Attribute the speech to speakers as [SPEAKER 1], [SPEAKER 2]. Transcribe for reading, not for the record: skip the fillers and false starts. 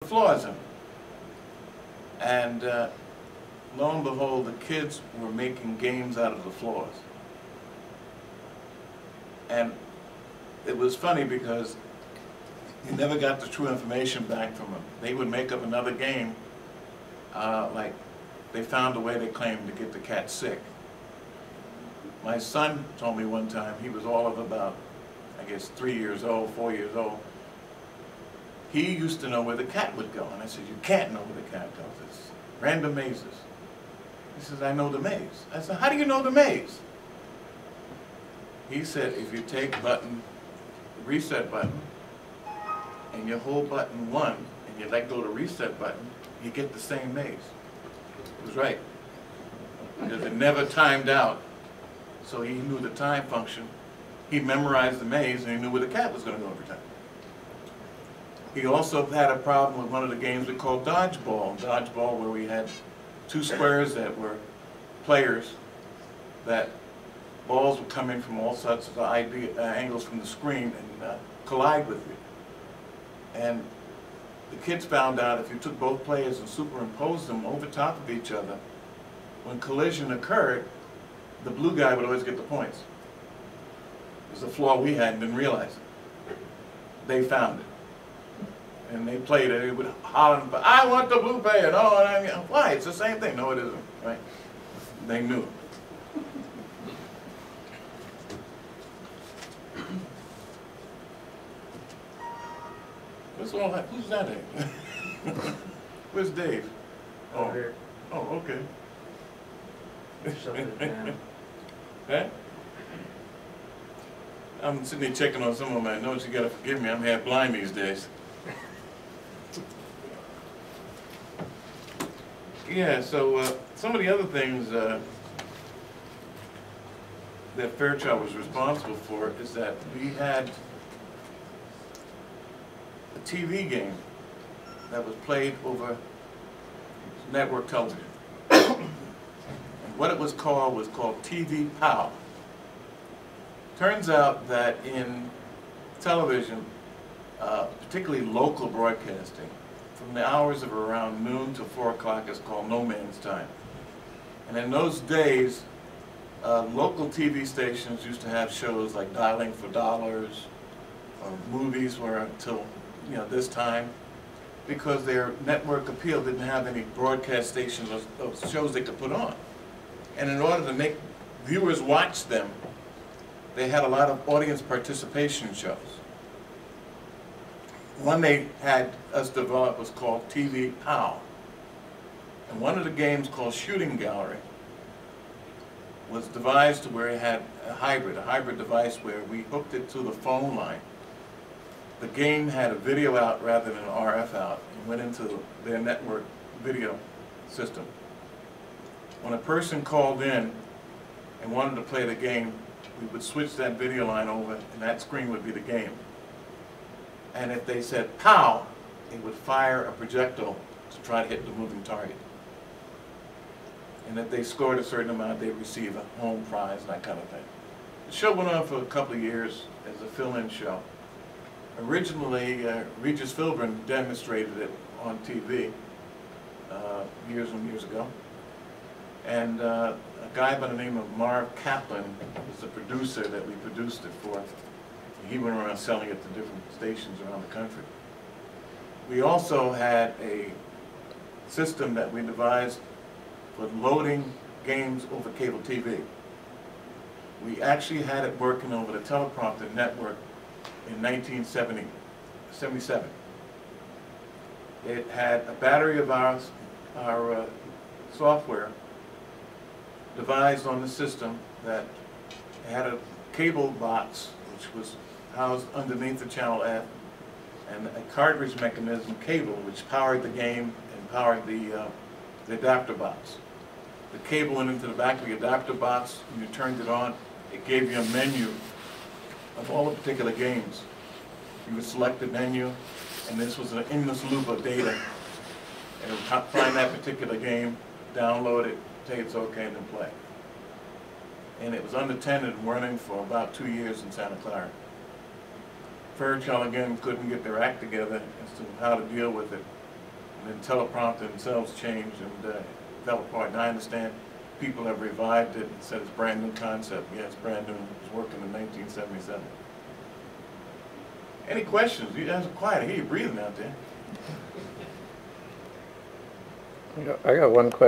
[SPEAKER 1] floors in. And lo and behold, the kids were making games out of the floors. And it was funny because you never got the true information back from them. They would make up another game, like they found a way, they claimed, to get the cat sick. My son told me one time, he was all of about, I guess, 3 years old, 4 years old. He used to know where the cat would go. And I said, you can't know where the cat goes. It's random mazes. He says, I know the maze. I said, how do you know the maze? He said, if you take the reset button, and you hold button 1, and you let go the reset button, you get the same maze. He was right. Because it never timed out. So he knew the time function. He memorized the maze, and he knew where the cat was going to go every time. He also had a problem with one of the games we called dodgeball. Dodgeball, where we had 2 squares that were players, that balls would come in from all sorts of angles from the screen and collide with you. And the kids found out if you took both players and superimposed them over top of each other, when collision occurred, the blue guy would always get the points. It was a flaw we had and didn't realize it. They found it. And they played it. They would holler, I want the blue player. No, I mean, why? It's the same thing. No, it isn't. Right? They knew. What's all that? Who's that? Where's Dave? Oh,
[SPEAKER 2] here.
[SPEAKER 1] Oh, okay.
[SPEAKER 2] Shut it down.
[SPEAKER 1] Huh? I'm sitting there checking on some of my notes. You gotta forgive me. I'm half blind these days. Yeah, so some of the other things that Fairchild was responsible for is that we had a TV game that was played over network television. And what it was called TV POW. Turns out that in television, particularly local broadcasting, from the hours of around noon to 4 o'clock is called no man's time. And in those days, local TV stations used to have shows like Dialing for Dollars, or movies were until this time, because their network appeal didn't have any broadcast stations or shows they could put on. And in order to make viewers watch them, they had a lot of audience participation shows. One they had us develop was called TV POW. And one of the games called Shooting Gallery was devised to where it had a hybrid device where we hooked it to the phone line. The game had a video out rather than an RF out and went into their network video system. When a person called in and wanted to play the game, we would switch that video line over and that screen would be the game. And if they said POW, it would fire a projectile to try to hit the moving target. And if they scored a certain amount, they'd receive a home prize, that kind of thing. The show went on for a couple of years as a fill-in show. Originally, Regis Philbin demonstrated it on TV years and years ago. And a guy by the name of Marv Kaplan was the producer that we produced it for. He went around selling it to different stations around the country. We also had a system that we devised for loading games over cable TV. We actually had it working over the teleprompter network in 1977. It had a battery of our software devised on the system that had a cable box which was housed underneath the channel F, and a cartridge mechanism cable which powered the game and powered the adapter box. The cable went into the back of the adapter box. When you turned it on, it gave you a menu of all the particular games. You would select the menu, and this was an endless loop of data. And it would find that particular game, download it, say it's okay, and then play. And it was unattended and running for about 2 years in Santa Clara. Fairchild again couldn't get their act together as to how to deal with it. And then teleprompter themselves changed and fell apart. And I understand people have revived it and said it's a brand new concept. Yeah, it's brand new. It was working in 1977. Any questions? You guys are quiet. I hear you breathing out there.
[SPEAKER 3] I got one question.